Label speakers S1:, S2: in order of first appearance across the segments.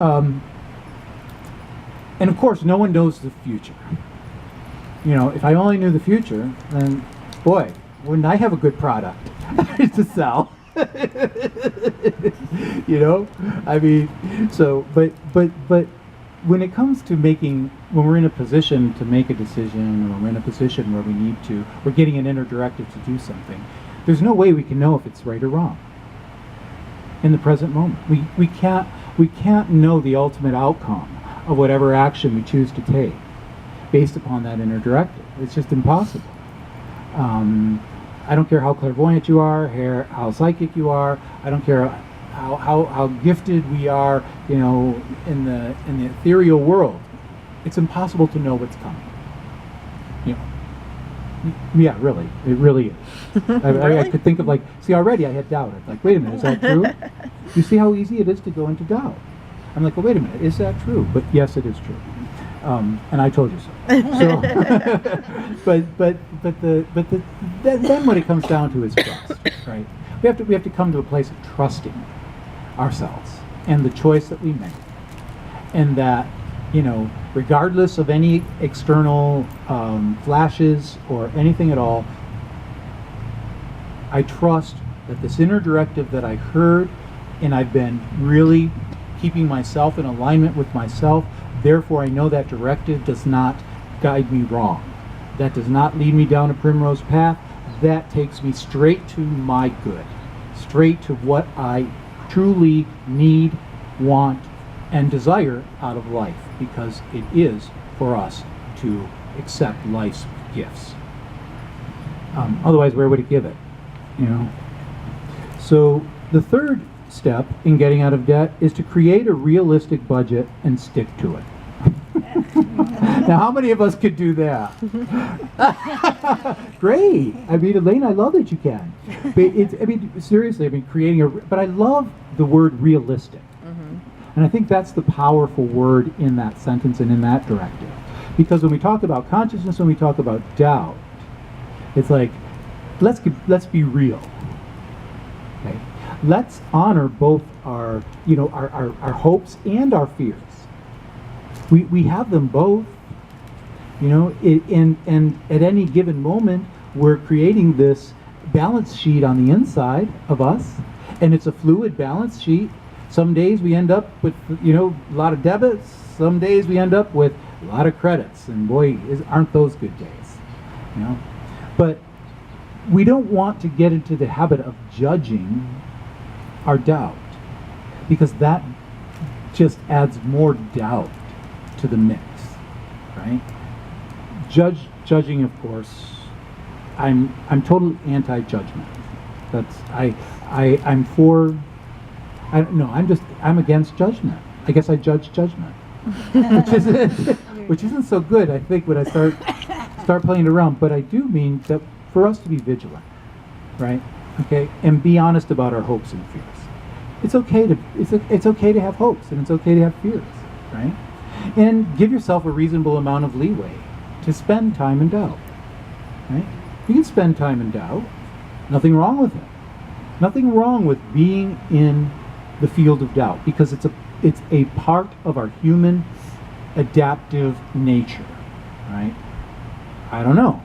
S1: Um, and of course, no one knows the future. You know, if I only knew the future, then boy, wouldn't I have a good product to sell? You know, I mean, so, but when it comes to when we're in a position to make a decision, or we're in a position where we're getting an inner directive to do something, there's no way we can know if it's right or wrong in the present moment. We can't know the ultimate outcome of whatever action we choose to take based upon that inner directive. It's just impossible. I don't care how clairvoyant you are, how psychic you are. I don't care how gifted we are, you know, in the ethereal world. It's impossible to know what's coming. You know, yeah, really, it really is. I could think of already I had doubt. I'm like, wait a minute, is that true? You see how easy it is to go into doubt. I'm like, well, wait a minute, is that true? But yes, it is true. And I told you so. Then what it comes down to is trust, right? We have to come to a place of trusting ourselves and the choice that we make, and that, you know, regardless of any external flashes or anything at all, I trust that this inner directive that I heard, and I've been really keeping myself in alignment with myself. Therefore, I know that directive does not guide me wrong. That does not lead me down a primrose path. That takes me straight to my good, straight to what I truly need, want, and desire out of life, because it is for us to accept life's gifts. Otherwise, where would it give it? You know. So the third step in getting out of debt is to create a realistic budget and stick to it. Now, how many of us could do that? Great. I mean, Elaine, I love that you can. But seriously, creating but I love the word realistic. Mm-hmm. And I think that's the powerful word in that sentence and in that directive. Because when we talk about consciousness, when we talk about doubt, it's like, let's be real. Okay? Let's honor both our hopes and our fears. We have them both, you know, and at any given moment, we're creating this balance sheet on the inside of us, and it's a fluid balance sheet. Some days we end up with, you know, a lot of debits. Some days we end up with a lot of credits, and boy, aren't those good days, you know. But we don't want to get into the habit of judging our doubt, because that just adds more doubt to the mix, right? Judging, of course, I'm totally anti-judgment. I'm against judgment. I guess I judge judgment, which isn't so good, I think, when I start playing around. But I do mean that for us to be vigilant, right? Okay, and be honest about our hopes and fears. It's okay to have hopes, and it's okay to have fears, right? And give yourself a reasonable amount of leeway to spend time in doubt, right? You can spend time in doubt. Nothing wrong with it. Nothing wrong with being in the field of doubt, because it's a part of our human adaptive nature, right? I don't know.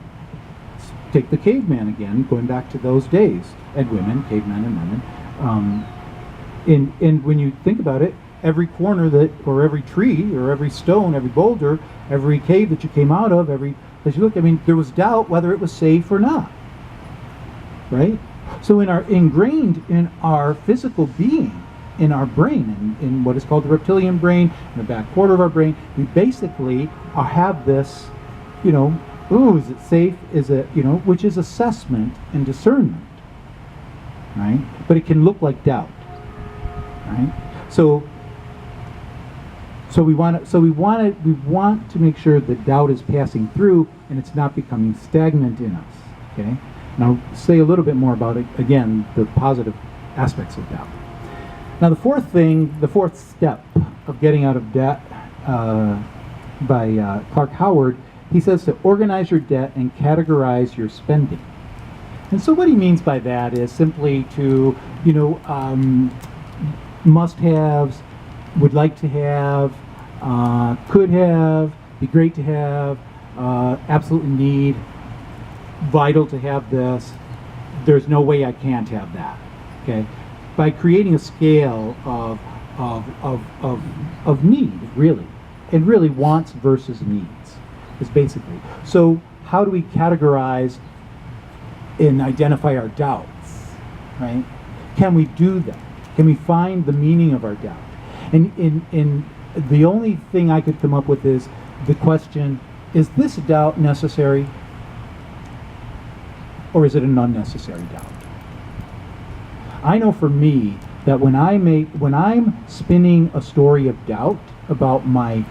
S1: Let's take the caveman again, going back to those days, and women, cavemen and women. And when you think about it, every corner or every tree, or every stone, every boulder, every cave that you came out of, every place you looked, there was doubt whether it was safe or not, right? So ingrained in our physical being, in our brain, in what is called the reptilian brain, in the back quarter of our brain, we basically have this, you know, is it safe? Is it, you know, which is assessment and discernment, right? But it can look like doubt, right? So we want to make sure that doubt is passing through and it's not becoming stagnant in us. Okay. Now say a little bit more about it again, the positive aspects of doubt. Now the fourth step of getting out of debt, by Clark Howard, he says to organize your debt and categorize your spending. And so what he means by that is simply to, must-haves, would like to have, could have, be great to have, absolutely need, vital to have this. There's no way I can't have that. Okay, by creating a scale of need, really, and really wants versus needs is basically. So how do we categorize and identify our doubts, right? Can we do that? Can we find the meaning of our doubt? And the only thing I could come up with is the question, is this doubt necessary? Or is it an unnecessary doubt? I know for me that when I'm spinning a story of doubt about my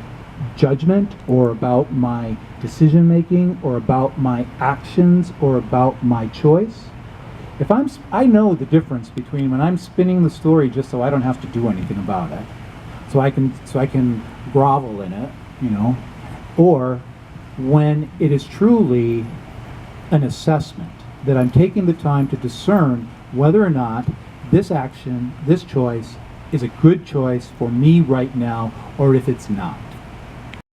S1: judgment or about my decision making or about my actions or about my choice, I know the difference between when I'm spinning the story just so I don't have to do anything about it, so I can grovel in it, or when it is truly an assessment that I'm taking the time to discern whether or not this action, this choice, is a good choice for me right now, or if it's not.